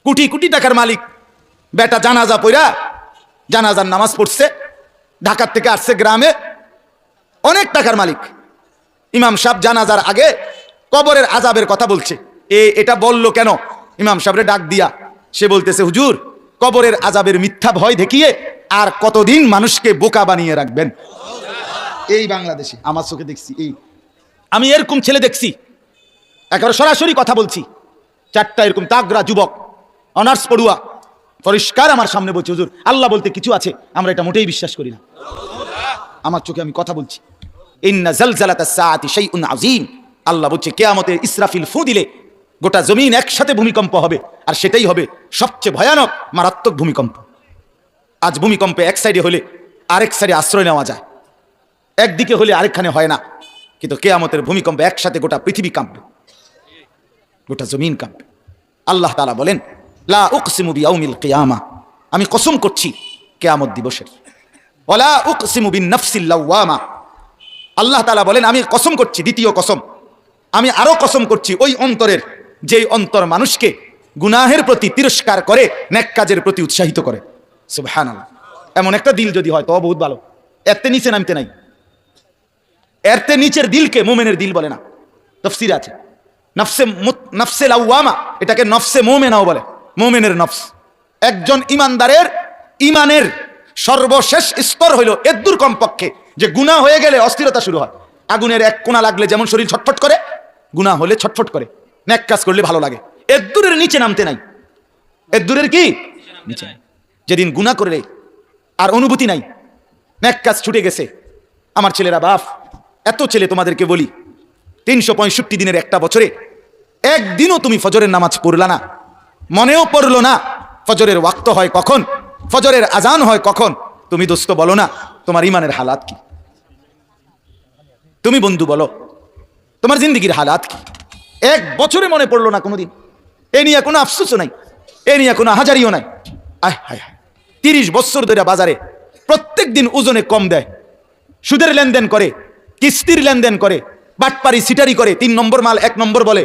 কোটি কোটি টাকার মালিক, বেটা জানাজা পড়া জানাজার নামাজ পড়ছে, ঢাকার থেকে আসছে গ্রামে, অনেক টাকার মালিক। ইমাম সাহেব জানাজার আগে কবরের আযাবের কথা বলছে। এটা বললো কেন? ইমাম সাহেবরে ডাক দিয়া সে বলতেছে, হুজুর, কবরের আযাবের মিথ্যা ভয় দেখিয়ে আর কতদিন মানুষকে বোকা বানিয়ে রাখবেন। এই বাংলাদেশে আমার চোখে দেখছি, আমি এরকম ছেলে দেখছি, একেবারে সরাসরি কথা বলছি। 4টা এরকম তাগড়া যুবক, অনার্স পড়ুয়া, পরিষ্কার আমার সামনে বলছে, হুজুর আল্লাহ বলতে কিছু আছে, আমরা এটা মোটেই বিশ্বাস করি না। আমার চোখে আমি কথা বলছি। ইন্না জালজালাতাস সাআতি শাইউন আযীম, আল্লাহ বলছে কিয়ামতের ইসরাফিল ফু দিলে গোটা জমিন একসাথে ভূমিকম্প হবে, আর সেটাই হবে সবচেয়ে ভয়ানক মারাত্মক ভূমিকম্প। আজ ভূমিকম্পে এক সাইডে হলে আরেক সাইডে আশ্রয় নেওয়া যায়, একদিকে হলে আরেকখানে হয় না, কিন্তু কিয়ামতের ভূমিকম্পে একসাথে গোটা পৃথিবী কাঁপবে, গোটা জমিন কাঁপবে। আল্লাহ তাআলা বলেন, লা উকসিমু বিয়াউমিল কিয়ামা, আমি কসম করছি কিয়ামত দিবসের। ওয়ালা উকসিমু বিন-নাফসিল লাওয়ামা, আল্লাহ তাআলা বলেন আমি কসম করছি, দ্বিতীয় কসম, আমি আরো কসম করছি ওই অন্তরের, যেই অন্তর মানুষকে গুনাহের প্রতি তিরস্কার করে, নেক কাজের প্রতি উৎসাহিত করে। সুবহানাল্লাহ। এমন একটা দিল যদি হয় তো বহুত ভালো, এরতে নিচে নামতে নাই। এরতে নিচের দিলকে মুমিনের দিল বলে না, তাফসীরে আছে নফসে লাওয়ামা, এটাকে নফসে মুমিনাও বলে, মুমিনের নফস। একজন ইমানদারের ইমানের সর্বশেষ স্তর হইল এদ্দুর কমপক্ষে যে গুনাহ হয়ে গেলে অস্থিরতা শুরু হয়। আগুনের এক কোণা লাগলে যেমন শরীর ছটফট করে, গুনাহ হলে ছটফট করে, নেক কাজ করলে ভালো লাগে। এদ্দুরের নিচে নামতে নাই, এদ্দুরের কি নিচে। যেদিন গুনাহ করলে আর অনুভূতি নাই, নেক কাজ ছুটে গেছে। আমার ছেলেরা, বাপ, এত ছেলে তোমাদেরকে বলি, 365 দিনের একটা বছরে একদিনও তুমি ফজরের নামাজ পড়লা না, মনেও পড়লো না ফজরের ওয়াক্ত হয় কখন, ফজরের আজান হয় কখন। তুমি দোস্ত বলো না তোমার ইমানের হালাত কি? তুমি বন্ধু বলো তোমার জিন্দিগির হালাত কি? এক বছরে মনে পড়লো না কোনোদিন। এ নিয়ে কোনো আফসোসও নাই, এ নিয়ে কোনো হাজারিও নাই। আয় হায় হায়, 30 বছর ধরে বাজারে প্রত্যেক দিন ওজনে কম দেয়, সুদের লেনদেন করে, কিস্তির লেনদেন করে, বাটপারি সিটারি করে, 3 নম্বর মাল 1 নম্বর বলে।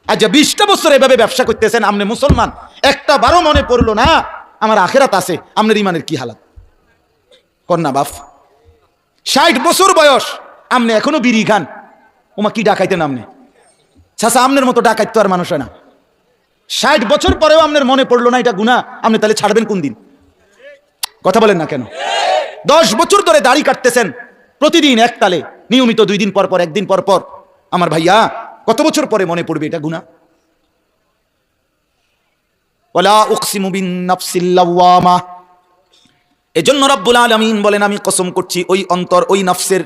আচ্ছা 20টা বছর এভাবে ব্যবসা করতেছেন, আপনি মুসলমান, একটা বারো মনে পড়লো না আমার আখেরাত আছে, আপনার ইমানের কি হালাত কন্যা বাপ। 60 বছর বয়স, আপনি এখনো বিড়ি খান, ওমা কি ডাকাইতেন আপনি? চাচা আপনার মতো ডাকাইত তো আর মানুষ হয় না। 60 বছর পরেও আপনার মনে পড়লো না এটা গুনাহ, আপনি তাহলে ছাড়বেন কোন দিন? কথা বলেন না কেন? 10 বছর ধরে দাড়ি কাটতেছেন প্রতিদিন এক তালে, নিয়মিত 2 দিন পর পর, 1 দিন পর পর। আমার ভাইয়া, কত বছর পরে মনে পড়বে এটা গুনাহ? ওয়ালা উকসিমু বিন-নাফসিল লাওয়ামা, এজন্য রব্বুল আলামিন বলেন আমি কসম করছি ওই অন্তর, ওই নফসের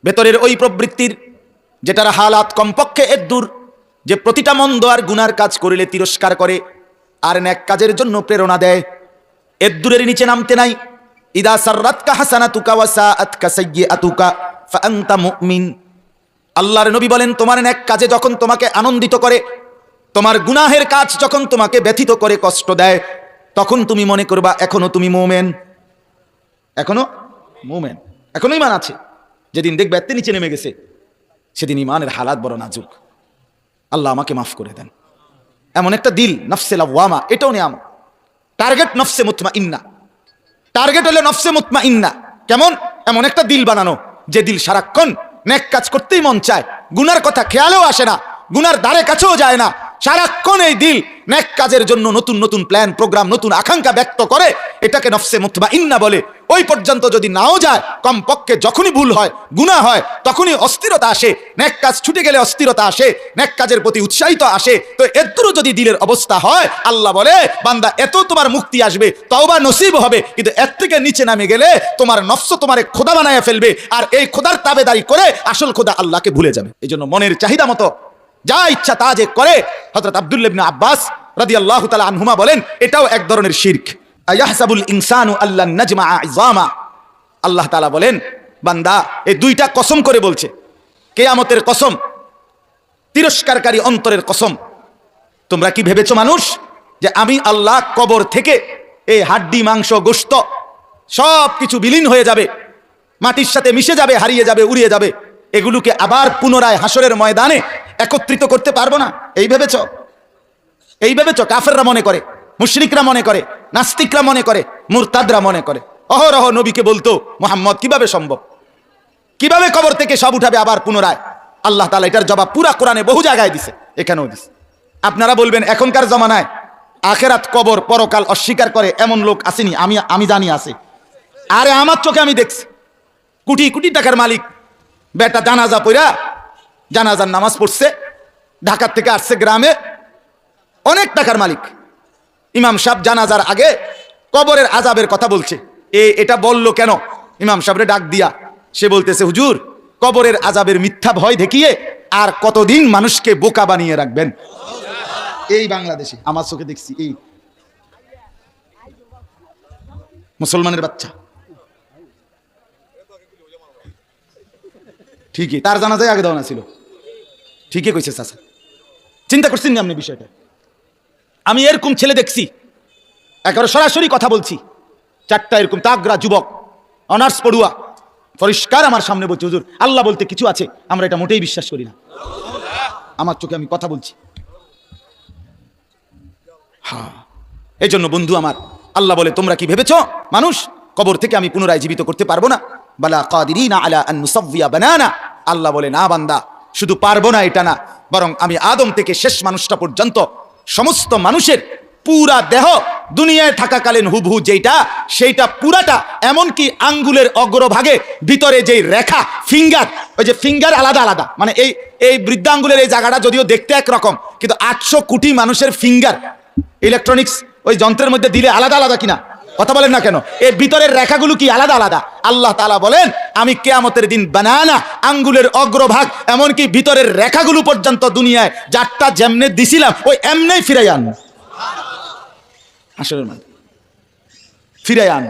ভেতরের ওই প্রবৃত্তির, যেটার হালাত কমপক্ষে এদ্দুর, যে প্রতিটা মন্দ আর গুনার কাজ করিলে তিরস্কার করে আর নেক কাজের জন্য প্রেরণা দেয়। এদ্দুরের নিচে নামতে নাই। ইদা সাররাতকা হাসানাতুকা ওয়া সাআতকা সাইয়্যাতুকা ফাআনতা মুমিন, আল্লাহর নবী বলেন তোমার নেক কাজে যখন তোমাকে আনন্দিত করে, তোমার গুনাহের কাজ যখন তোমাকে ব্যথিত করে, কষ্ট দেয়, তখন তুমি মনে করবা এখনো তুমি মুমিন, এখনো মুমিন, এখনো ঈমান আছে। যেদিন দেখবে এত নিচে নেমে গেছে, সেদিন ঈমানের হালাত বড় নাজুক। আল্লাহ আমাকে মাফ করে দেন। এমন একটা দিল নফসে লাওয়ামা, এটাও নিয়ামত। টার্গেট নফসে মুতমাইন্না, টার্গেট হলো নফসে মুতমাইন্না। কেমন? এমন একটা দিল বানানো যে দিল সারাক্ষণ নেক কাজ করতেই মন চায়, গুনার কথা খেয়ালেও আসে না, গুনার ধারে কাছেও যায় না। সারাক্ষণ এই দিল নেক কাজের জন্য নতুন নতুন প্ল্যান প্রোগ্রাম, নতুন আকাঙ্ক্ষা ব্যক্ত করে, এটাকে নফসে মুতমাইন্না বলে। ওই পর্যন্ত যদি নাও যায়, কমপক্ষে যখনই ভুল হয়, গুনাহ হয়, তখনই অস্থিরতা আসে, নেক কাজ ছুটে গেলে অস্থিরতা আসে, নেক কাজের প্রতি উৎসাহিত আসে। তো এতটুকু যদি দিলের অবস্থা হয়, আল্লাহ বলে বান্দা এত তোমার মুক্তি আসবে, তওবা নসিব হবে, কিন্তু এর থেকে নিচে নামে গেলে তোমার নফস তোমারে খোদা বানায় ফেলবে, আর এই খোদার তাবেদারি করে আসল খোদা আল্লাহকে ভুলে যাবে। এই জন্য মনের চাহিদা মতো যা ইচ্ছা তা যে করে। হযরত আব্দুল্লাহ ইবনে আব্বাস রাদিয়াল্লাহু তাআলা আনহুমা বলেন এটাও এক ধরনের শিরক। আয়াহসাবুল ইনসানু আল্লান নাজমা ইযামা, আল্লাহ তাআলা বলেন বান্দা এই 2টা কসম করে বলছে, কিয়ামতের কসম, তিরস্কারকারী অন্তরের কসম। তোমরা কি ভেবেছো মানুষ যে আমি আল্লাহ কবর থেকে এই হাড্ডি মাংস গোশত সব কিছু বিলীন হয়ে যাবে, মাটির সাথে মিশে যাবে, হারিয়ে যাবে, উড়িয়ে যাবে, এগুলোকে আবার পুনরায় হাসরের ময়দানে একত্রিত করতে পারবো না? এই ভেবেছো? এই ভেবেছো? কাফেররা মনে করে মুশরিকরা মনে করে, নাস্তিকরা মনে করে, মুরতাদরা মনে করে। অহরহ নবীকে বলতো, মুহাম্মদ কিভাবে সম্ভব, কিভাবে কবর থেকে সব উঠাবে আবার পুনরায়? আল্লাহ তাআলা এটার জবাব পুরা কোরআনে বহু জায়গায় দিছে, এখানেও দিছে। আপনারা বলবেন এখনকার জমানায় আখেরাত, কবর, পরকাল অস্বীকার করে এমন লোক আসেনি? আমি জানি আছে। আরে আমার চোখে আমি দেখছি, কোটি কোটি টাকার মালিক বেটা জানাজা পড়া, জানাজার নামাজ পড়ছে, ঢাকার থেকে আসছে গ্রামে, অনেক টাকার মালিক। ইমাম সাহেব জানাজার আগে কবরের আজাবের কথা বলছে। এটা বললো কেন? ইমাম সাহেবরে ডাক দিয়া সে বলতেছে, হুজুর, কবরের আজাবের মিথ্যা ভয় দেখিয়ে আর কতদিন মানুষকে বোকা বানিয়ে রাখবেন? এই বাংলাদেশে আমার চোখে দেখছি, এই মুসলমানের বাচ্চা, ঠিকই তার জানাজায় আগে দেওয়া ছিল, ঠিকই কইছে চাচা। চিন্তা করছেন না আপনি বিষয়টা? আমি এরকম ছেলে দেখছি, একেবারে সরাসরি কথা বলছি, 4টা এরকম তাগরা যুবক, অনার্স পড়ুয়া, পরিষ্কার আমার সামনে বলছে, হুজুর আল্লাহ বলতে কিছু আছে, আমরা এটা মোটেই বিশ্বাস করি না। আমার চোখে আমি কথা বলছি। হ্যাঁ, এই জন্য বন্ধু আমার, আল্লাহ বলে, তোমরা কি ভেবেছ মানুষ কবর থেকে আমি পুনরায় জীবিত করতে পারবো না? বালা কাদিরিনা আলা আন নুসাওয়িয়া বানানা। আল্লাহ বলে, না বান্দা, শুধু পারবো না এটা না, বরং আমি আদম থেকে শেষ মানুষটা পর্যন্ত সমস্ত মানুষের পুরা দেহ দুনিয়ায় থাকাকালীন হুবহু যেটা, সেইটা পুরাটা, এমনকি আঙ্গুলের অগ্রভাগে ভিতরে যেই রেখা, ফিঙ্গার, ওই যে ফিঙ্গার আলাদা আলাদা, মানে এই বৃদ্ধাঙ্গুলের এই জায়গাটা যদিও দেখতে একরকম, কিন্তু 800 কোটি মানুষের ফিঙ্গার ইলেকট্রনিক্স ওই যন্ত্রের মধ্যে দিলে আলাদা আলাদা কিনা? কথা বলেন না কেন? এই ভিতরের রেখাগুলো কি আলাদা আলাদা? আল্লাহ তাআলা বলেন, আমি কিয়ামতের দিন বানানা আঙ্গুলের অগ্রভাগ এমনকি ভিতরের রেখাগুলো পর্যন্ত দুনিয়ায় যারটা যেমনে দিছিলাম ওই এমনেই ফিরাই আন, হাসরের মাঠে ফিরাই আন।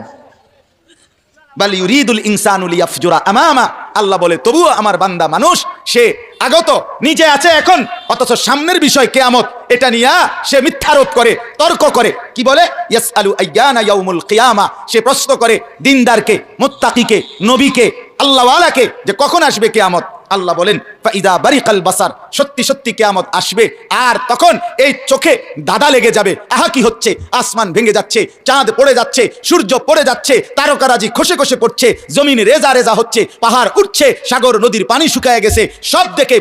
বাল ইউরিদুল ইনসানু লিয়াফজুরা আমামা। আল্লাহ বলে, তবুও আমার বান্দা মানুষ সে আগত নিজে আছে এখন, অথচ সামনের বিষয় কিয়ামত, এটা নিয়ে সে মিথ্যারোপ করে, তর্ক করে। কি বলে? ইয়াসআলু আইয়ানা ইয়াউমুল কিয়ামা। সে প্রশ্ন করে দিনদারকে, মুত্তাকিকে, নবীকে, আল্লাহওয়ালাকে যে কখন আসবে কিয়ামত। আল্লাহ বলেন, ফাইদা বারিকাল বাসার, সত্যি সত্যি কিয়ামত আসবে, আর তখন এই চোখে দাদা লেগে যাবে। আহা কি হচ্ছে? আসমান ভেঙে যাচ্ছে, চাঁদ পড়ে যাচ্ছে, সূর্য পড়ে যাচ্ছে, তারকারাজি খসে খসে পড়ছে, জমিন রেজা রেজা হচ্ছে, পাহাড় উঠছে, সাগর নদীর পানি শুকায় গেছে, সব দেখে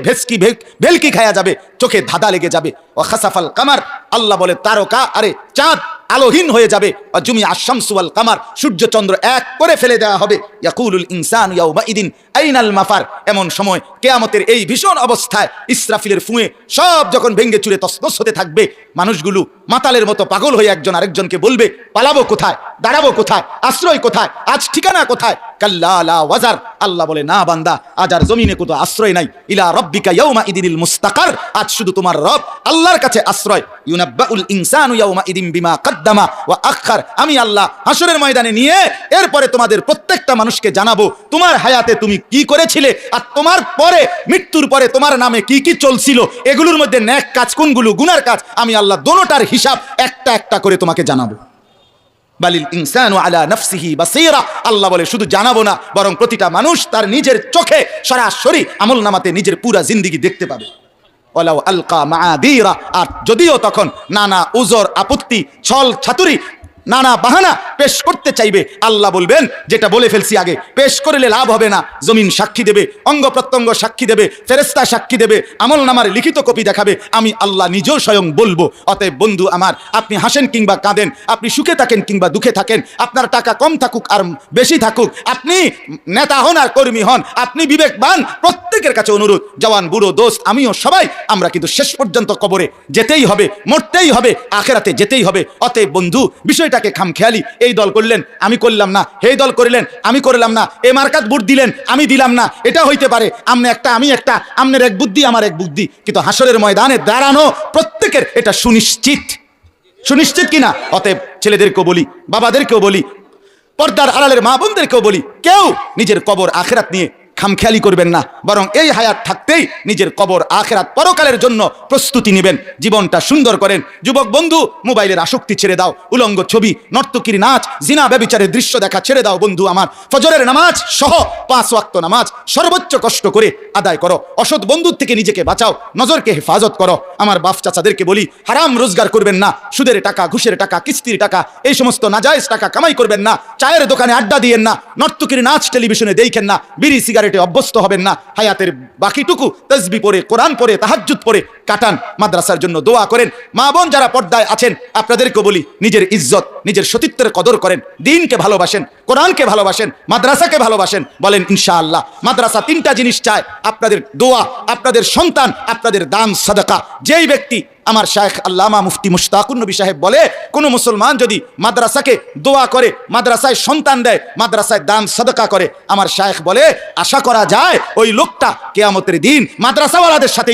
ভেলকি খায়া যাবে, চোখে ধাঁধা লেগে যাবে। ও খাসাফাল কামার, আল্লাহ বলে তারকা আরে চাঁদ আলোহীন হয়ে যাবে। জুমি আশ-শামসু ওয়াল কামার, সূর্য চন্দ্র এক করে ফেলে দেওয়া হবে। ইয়াকুলুল ইনসানু ইয়াউমাইদিন আইনাল মাফার। এমন সময় কিয়ামতের এই ভীষণ অবস্থায় ইসরাফিলের ফুঁয়ে সব যখন ভেঙ্গে চুরে তছনছ হতে থাকবে, মানুষগুলো মাতালের মতো পাগল হয়ে একজন আরেকজনকে বলবে, পালাবো কোথায়, দাঁড়াবো কোথায়, আশ্রয় কোথায়, আজ ঠিকানা কোথায়? কাল্লা লা ওয়াজার। আল্লাহ বলে, না বান্দা, আজ আর জমিনে কোনো আশ্রয় নাই। ইলা রাব্বিকা ইয়াউমাইদিনিল মুস্তাকার। আজ শুধু তোমার রব আল্লাহর কাছে আশ্রয়। ইউনাব্বাউল ইনসানু ইয়াউমাইদিন বিমা কদ্দামা ওয়া আখার। আমি আল্লাহ হাসরের ময়দানে নিয়ে এরপরে তোমাদের প্রত্যেকটা মানুষকে জানাবো তোমার হায়াতে তুমি কি করেছিলে, আর তোমার পরে মৃত্যুর পরে তোমার নামে কি কি চলছিল, এগুলোর মধ্যে নেক কাজ কোনগুলো, গুনার কাজ, আমি আল্লাহ দোনোটার হিসাব একটা একটা করে তোমাকে জানাবো। বালিল ইনসানু আলা নাফসিহি বাসীরা। আল্লাহ বলে, শুধু জানাবো না, বরং প্রতিটা মানুষ তার নিজের চোখে সরাসরি আমলনামাতে নিজের পুরা জিন্দেগি দেখতে পাবে। ওয়ালাউ আলকা মাআদিরা। আর যদিও তখন নানা উজর, আপত্তি, ছল ছাতুরি, নানা বাহানা পেশ করতে চাইবে, আল্লাহ বলবেন, যেটা বলে ফেলছি আগে, পেশ করলে লাভ হবে না। জমিন সাক্ষী দেবে, অঙ্গ প্রত্যঙ্গ সাক্ষী দেবে, ফেরেশতা সাক্ষী দেবে, আমল নামার লিখিত কপি দেখাবে, আমি আল্লাহ নিজেও স্বয়ং বলবো। অতএব বন্ধু আমার, আপনি হাসেন কিংবা কাঁদেন, আপনি সুখে থাকেন কিংবা দুঃখে থাকেন, আপনার টাকা কম থাকুক আর বেশি থাকুক, আপনি নেতা হন আর কর্মী হন, আপনি বিবেকবান, প্রত্যেকের কাছে অনুরোধ, জওয়ান বুড়ো দোস্ত আমিও সবাই, আমরা কিন্তু শেষ পর্যন্ত কবরে যেতেই হবে, মরতেই হবে, আখেরাতে যেতেই হবে। অতএব বন্ধু, বিষয়টাকে খামখেয়ালি, এই দল করলেন আমি করলাম না, এই দল করলেন আমি করলাম না, এ মার্কাত ভোট দিলেন আমি দিলাম না, এটা হইতে পারে, আমনে একটা আমি একটা, আমনের এক বুদ্ধি আমার এক বুদ্ধি, কিন্তু হাসরের ময়দানে দাঁড়ানো প্রত্যেকের এটা সুনিশ্চিত, সুনিশ্চিত কিনা? অতএব ছেলেদেরকেও বলি, বাবাদেরকেও বলি, পর্দার আড়ালের মা বোনদেরকেও বলি, কেউ নিজের কবর আখেরাত নিয়ে খামখেয়ালি করবেন না, বরং এই হায়াত থাকতেই নিজের কবর আখিরাত পরকালের জন্য প্রস্তুতি নেবেন, জীবনটা সুন্দর করেন। যুবক বন্ধু, মোবাইলের আসক্তি ছেড়ে দাও, উলঙ্গ ছবি, নর্তকীর নাচ, জিনা ব্যভিচারের দৃশ্য দেখা ছেড়ে দাও বন্ধু আমার। ফজরের নামাজ সহ 5 ওয়াক্ত নামাজ সর্বোচ্চ কষ্ট করে আদায় করো। অসৎ বন্ধুর থেকে নিজেকে বাঁচাও, নজরকে হেফাজত করো। আমার বাপ চাচাদেরকে বলি, হারাম রোজগার করবেন না, সুদের টাকা, ঘুষের টাকা, কিস্তির টাকা, এই সমস্ত নাজায়েজ টাকা কামাই করবেন না। চায়ের দোকানে আড্ডা দিয়েন না, নর্তকীর নাচ টেলিভিশনে দেখেন না, বিড়ি সিগারেটে অভ্যস্ত হবেন না। হায়াতের বাকিটুকু তাসবিহ পড়ে, কোরআন পড়ে, তাহাজ্জুদ পড়ে কাটান। মাদ্রাসার জন্য দোয়া করেন। মা বোন যারা পর্দায় আছেন আপনাদেরকে বলি, নিজের ইজ্জত, নিজের সতীত্বের কদর করেন, দ্বীনকে ভালোবাসেন, কোরআনকে ভালোবাসেন, মাদ্রাসাকে ভালোবাসেন। বলেন ইনশাআল্লাহ। মাদ্রাসা 3টা জিনিস চায়, আপনাদের দোয়া, আপনাদের সন্তান, আপনাদের দান সাদাকা। যেই ব্যক্তি, আমার শায়েখ আল্লামা মুফতি মুশতাকুর নবী সাহেব বলে, কোন মুসলমান যদি মাদ্রাসাকে দোয়া করে, মাদ্রাসায় সন্তান দেয়, মাদ্রাসায় দান সাদাকা করে, আমার শায়েখ বলে আশা করা যায় ওই লোকটা কিয়ামতের দিন মাদ্রাসাওয়ালাদের সাথে